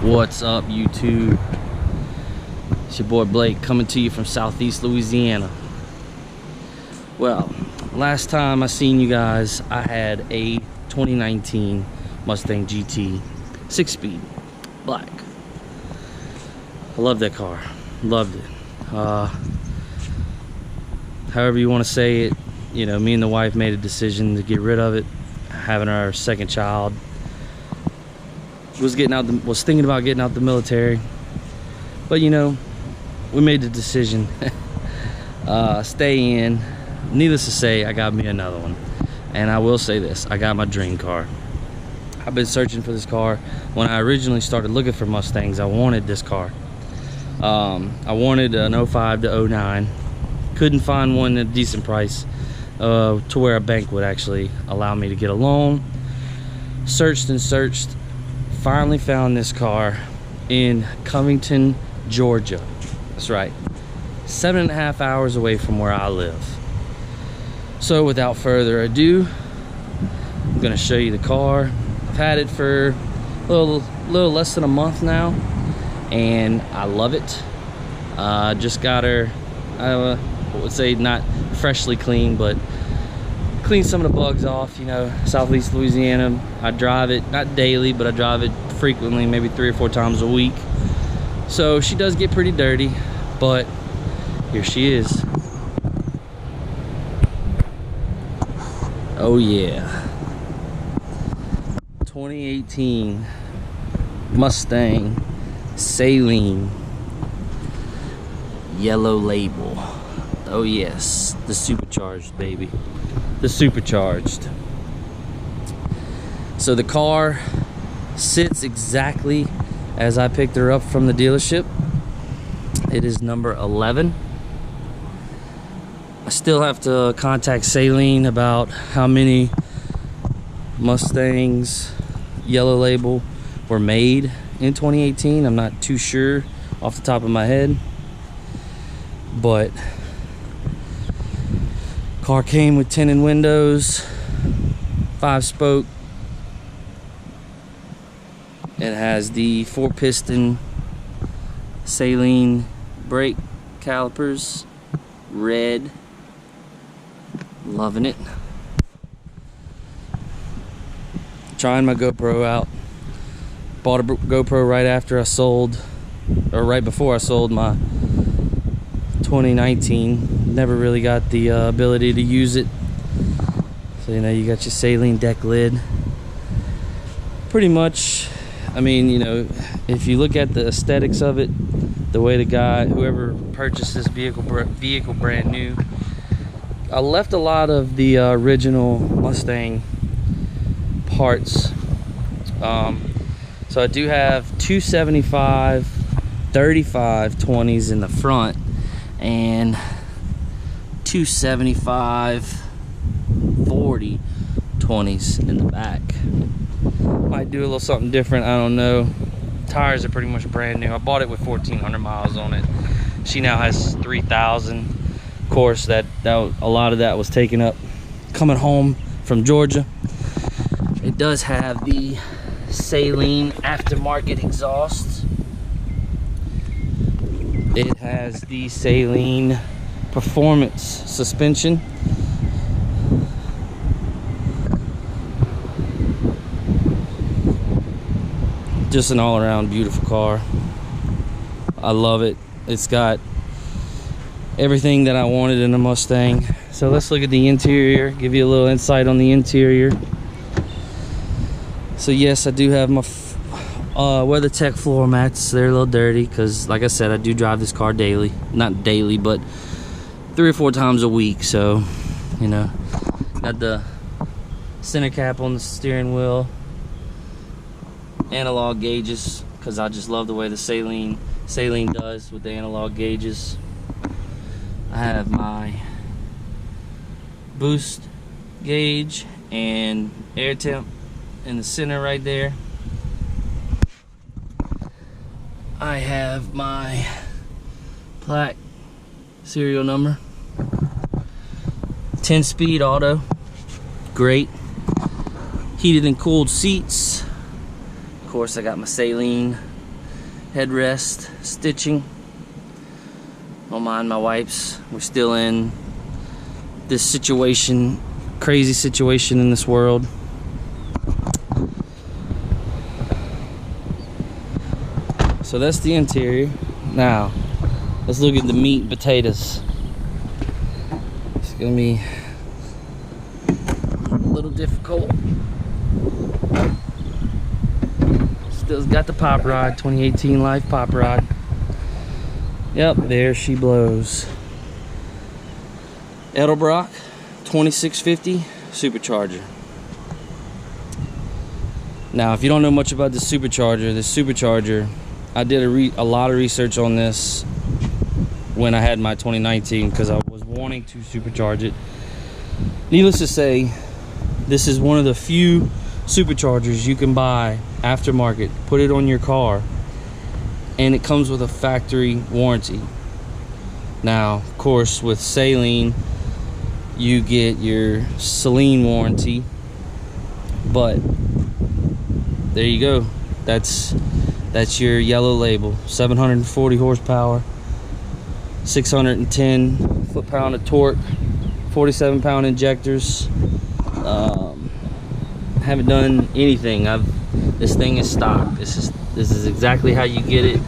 What's up, YouTube? It's your boy Blake coming to you from Southeast Louisiana. Well, last time I seen you guys, I had a 2019 Mustang GT 6-speed black. I love that car, loved it. However you want to say it, you know, me and the wife made a decision to get rid of it, having our second child. Was thinking about getting out the military, but you know, we made the decision stay in. Needless to say, I got me another one, and I will say this: I got my dream car. I've been searching for this car. When I originally started looking for Mustangs, I wanted this car. I wanted an 05 to 09. Couldn't find one at a decent price to where a bank would actually allow me to get a loan. Searched and searched. Finally found this car in Covington, Georgia. That's right, 7.5 hours away from where I live. So without further ado, I'm gonna show you the car. I've had it for a little less than a month now, and I love it. Just got her, I would say not freshly clean, but clean some of the bugs off. You know, Southeast Louisiana, I drive it not daily, but I drive it frequently, maybe 3 or 4 times a week. So she does get pretty dirty, but here she is. Oh yeah, 2018 Mustang Saleen Yellow label. Oh yes, the supercharged, baby. The supercharged. So the car sits exactly as I picked her up from the dealership. It is number 11. I still have to contact Saleen about how many Mustangs Yellow label were made in 2018. I'm not too sure off the top of my head, but car came with tinted windows, 5-spoke. It has the 4-piston Saleen brake calipers, red. Loving it. Trying my GoPro out. Bought a GoPro right after I sold, or right before I sold my 2019. Never really got the ability to use it. So you know, you got your Saleen deck lid. Pretty much, I mean, you know, if you look at the aesthetics of it, the way the guy, whoever purchased this vehicle brand new, I left a lot of the original Mustang parts. So I do have 275 35 20s in the front and 275 40 20s in the back. Might do a little something different, I don't know. Tires are pretty much brand new. I bought it with 1,400 miles on it. She now has 3,000. Of course, that a lot of that was taken up coming home from Georgia. It does have the Saleen aftermarket exhaust. It has the Saleen performance suspension. Just an all-around beautiful car. I love it. It's got everything that I wanted in a Mustang. So let's look at the interior, give you a little insight on the interior. So yes, I do have my WeatherTech floor mats. They're a little dirty because, like I said, I do drive this car daily. Not daily, but 3 or 4 times a week. So, you know, got the center cap on the steering wheel. Analog gauges, because I just love the way the Saleen does with the analog gauges. I have my boost gauge and air temp in the center right there. I have my plaque serial number. 10-speed auto, great. Heated and cooled seats. Of course, I got my Saleen headrest stitching. Don't mind my wipes. We're still in this situation, crazy situation in this world. So that's the interior. Now let's look at the meat and potatoes. It's gonna be a little difficult. Still got the pop rod, 2018 Life pop rod. Yep, there she blows. Edelbrock 2650 supercharger. Now, if you don't know much about this supercharger, I did a lot of research on this when I had my 2019 because I was wanting to supercharge it. Needless to say, this is one of the few superchargers you can buy aftermarket, put it on your car, and it comes with a factory warranty. Now, of course, with Saleen, you get your Saleen warranty, but there you go. That's your yellow label. 740 horsepower, 610 foot-pound of torque, 47-pound injectors. Haven't done anything. This thing is stock. This is exactly how you get it.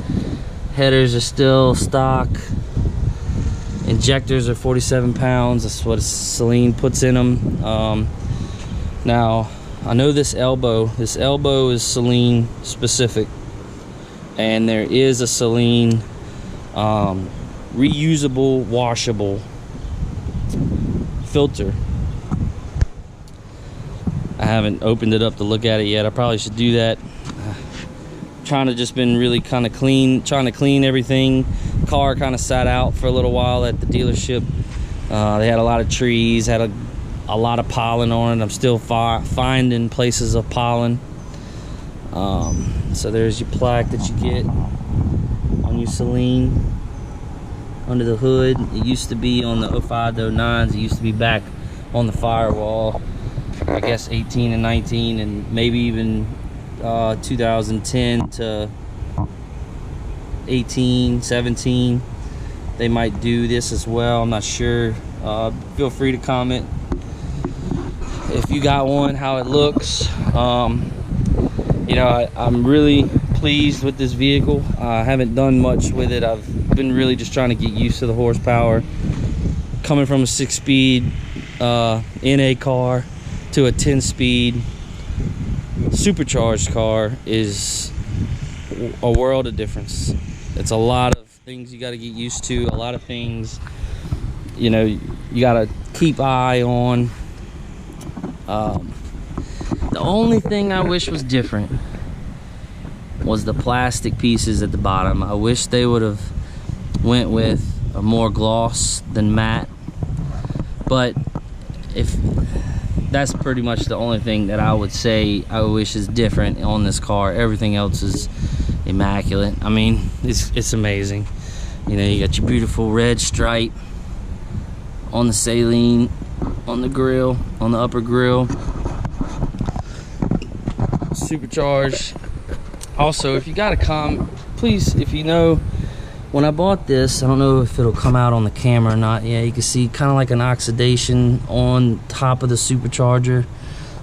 Headers are still stock. Injectors are 47 pounds. That's what Saleen puts in them. Now, I know this elbow is Saleen specific, and there is a Saleen reusable, washable filter. I haven't opened it up to look at it yet. I probably should do that. Trying to just been really kind of trying to clean everything. Car kind of sat out for a little while at the dealership. They had a lot of trees, had a lot of pollen on it. I'm still finding places of pollen. So there's your plaque that you get on your Saleen under the hood. It used to be on the 05 to 09s. It used to be back on the firewall, I guess 18 and 19, and maybe even 2010 to 18, 17. They might do this as well. I'm not sure. Feel free to comment if you got one, how it looks. You know, I'm really pleased with this vehicle. I haven't done much with it. I've been really just trying to get used to the horsepower. Coming from a 6-speed NA car to a 10-speed supercharged car is a world of difference. It's a lot of things you got to get used to, a lot of things, you know, you got to keep eye on. The only thing I wish was different was the plastic pieces at the bottom. I wish they would have went with a more gloss than matte, but if that's pretty much the only thing that I would say I wish is different on this car. Everything else is immaculate. I mean, it's amazing. You know, you got your beautiful red stripe on the Saleen, on the grill, on the upper grill. Supercharged. Also, if you got a comment, please, if you know, when I bought this, I don't know if it'll come out on the camera or not. Yeah, you can see kind of like an oxidation on top of the supercharger.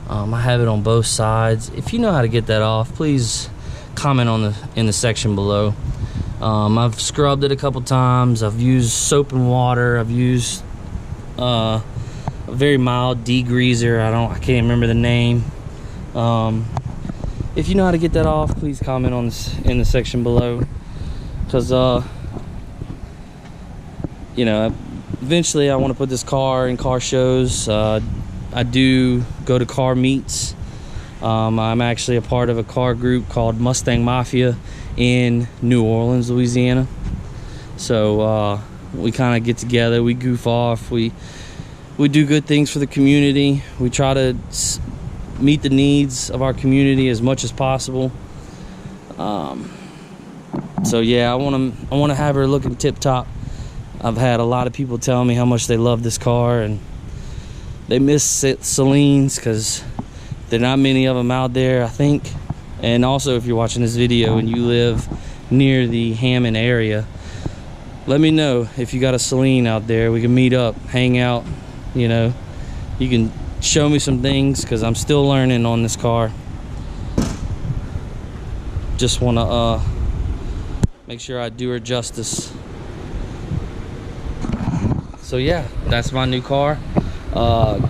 I have it on both sides. If you know how to get that off, please comment in the section below. I've scrubbed it a couple times. I've used soap and water. I've used a very mild degreaser. I can't remember the name. If you know how to get that off, please comment on this in the section below, because you know, eventually I want to put this car in car shows. I do go to car meets. I'm actually a part of a car group called Mustang Mafia in New Orleans, Louisiana. So we kind of get together, we goof off, we do good things for the community. We try to meet the needs of our community as much as possible. So yeah, I want to have her looking tip top. I've had a lot of people tell me how much they love this car and they miss Saleens because there are not many of them out there, I think. And also, if you're watching this video and you live near the Hammond area, let me know if you got a Saleen out there. We can meet up, hang out, you know. You can show me some things, because I'm still learning on this car. Just want to make sure I do her justice. So yeah, that's my new car.